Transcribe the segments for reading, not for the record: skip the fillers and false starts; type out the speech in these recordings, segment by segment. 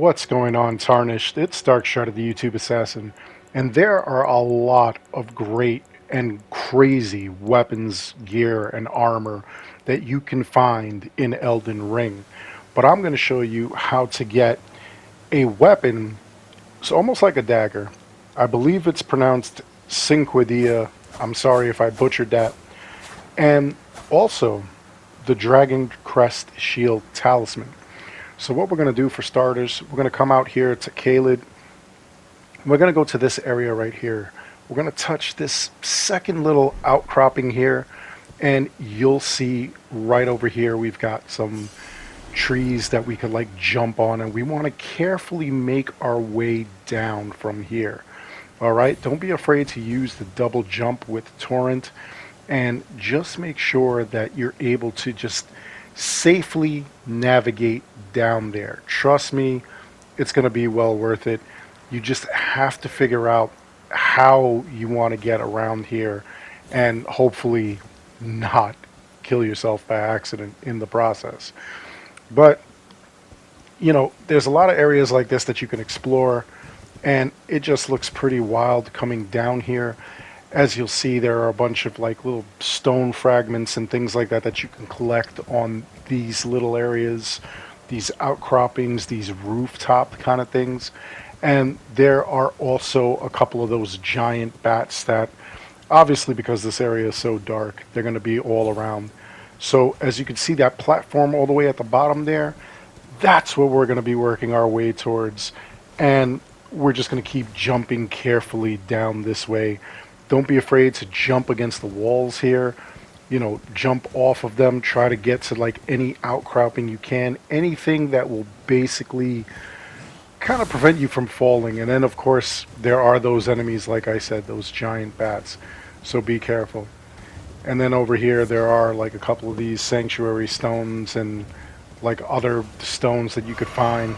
What's going on, Tarnished? It's Darkshard, the YouTube Assassin, and there are a lot of great and crazy weapons, gear, and armor that you can find in Elden Ring. But I'm going to show you how to get a weapon. It's almost like a dagger. I believe it's pronounced Cinqueda. I'm sorry if I butchered that. And also the Dragoncrest Shield Talisman. So what we're going to do for starters, we're going to come out here to Caelid. We're going to go to this area right here. We're going to touch this second little outcropping here, and you'll see right over here we've got some trees that we could like jump on, and we want to carefully make our way down from here. Alright, don't be afraid to use the double jump with Torrent, and just make sure that you're able to just safely navigate down there. Trust me, it's going to be well worth it. You just have to figure out how you want to get around here and hopefully not kill yourself by accident in the process. But you know, there's a lot of areas like this that you can explore, and it just looks pretty wild coming down here. As you'll see, there are a bunch of like little stone fragments and things like that that you can collect on these little areas, these outcroppings, these rooftop kind of things. And there are also a couple of those giant bats that, obviously because this area is so dark, they're going to be all around. So as you can see, that platform all the way at the bottom there, that's what we're going to be working our way towards. And we're just going to keep jumping carefully down this way. Don't be afraid to jump against the walls here. You know, jump off of them. Try to get to like any outcropping you can. Anything that will basically kind of prevent you from falling. And then of course there are those enemies, like I said, those giant bats. So be careful. And then over here there are like a couple of these sanctuary stones and like other stones that you could find.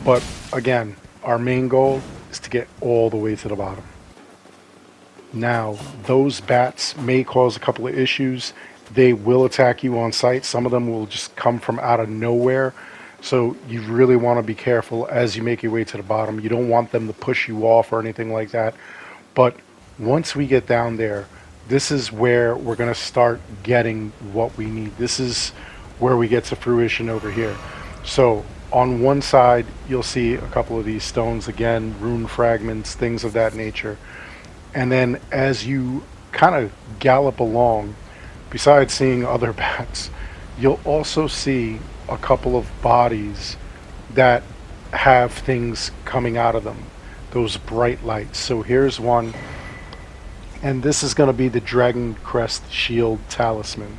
But again, our main goal is to get all the way to the bottom. Now, those bats may cause a couple of issues. They will attack you on sight. Some of them will just come from out of nowhere. So you really want to be careful as you make your way to the bottom. You don't want them to push you off or anything like that. But once we get down there, this is where we're going to start getting what we need. This is where we get to fruition over here. So on one side, you'll see a couple of these stones again, rune fragments, things of that nature. And then as you kind of gallop along, besides seeing other bats, you'll also see a couple of bodies that have things coming out of them, those bright lights. So here's one, and this is going to be the Dragoncrest Shield Talisman.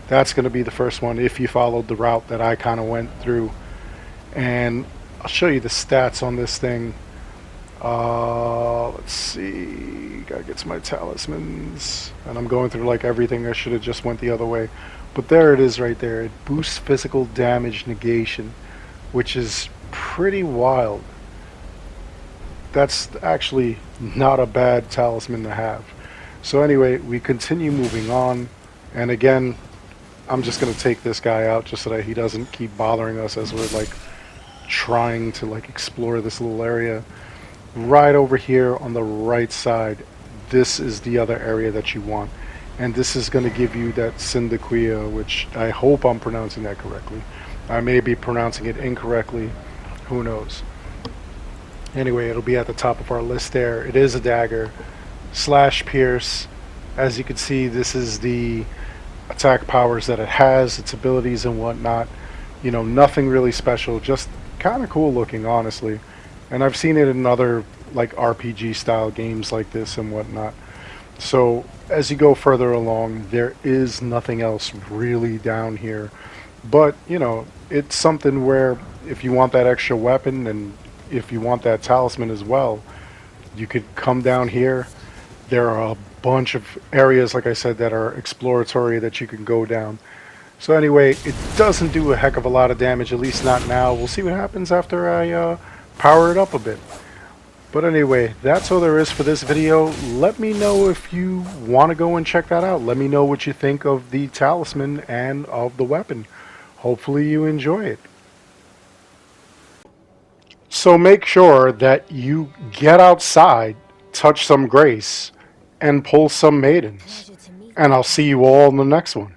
That's going to be the first one if you followed the route that I kind of went through. And I'll show you the stats on this thing. Let's see, gotta get to my talismans, and I'm going through like everything. I should have just went the other way, but there it is right there. It boosts physical damage negation, which is pretty wild. That's actually not a bad talisman to have. So anyway, we continue moving on, and again, I'm just gonna take this guy out just so that he doesn't keep bothering us as we're like trying to like explore this little area. Right over here on the right side, this is the other area that you want, and this is going to give you that Cinqueda, which I hope I'm pronouncing that correctly. I may be pronouncing it incorrectly, who knows. Anyway, it'll be at the top of our list there. It is a dagger, slash pierce. As you can see, this is the attack powers that it has, its abilities and whatnot. You know, nothing really special, just kind of cool looking, honestly. And I've seen it in other like RPG style games like this and whatnot. So as you go further along, there is nothing else really down here. But you know, it's something where if you want that extra weapon and if you want that talisman as well, you could come down here. There are a bunch of areas, like I said, that are exploratory that you can go down. So anyway, it doesn't do a heck of a lot of damage, at least not now. We'll see what happens after I power it up a bit. But anyway, that's all there is for this video. Let me know if you want to go and check that out. Let me know what you think of the talisman and of the weapon. Hopefully you enjoy it. So make sure that you get outside, touch some grace, and pull some maidens. Pleasure to meet And you. I'll see you all in the next one.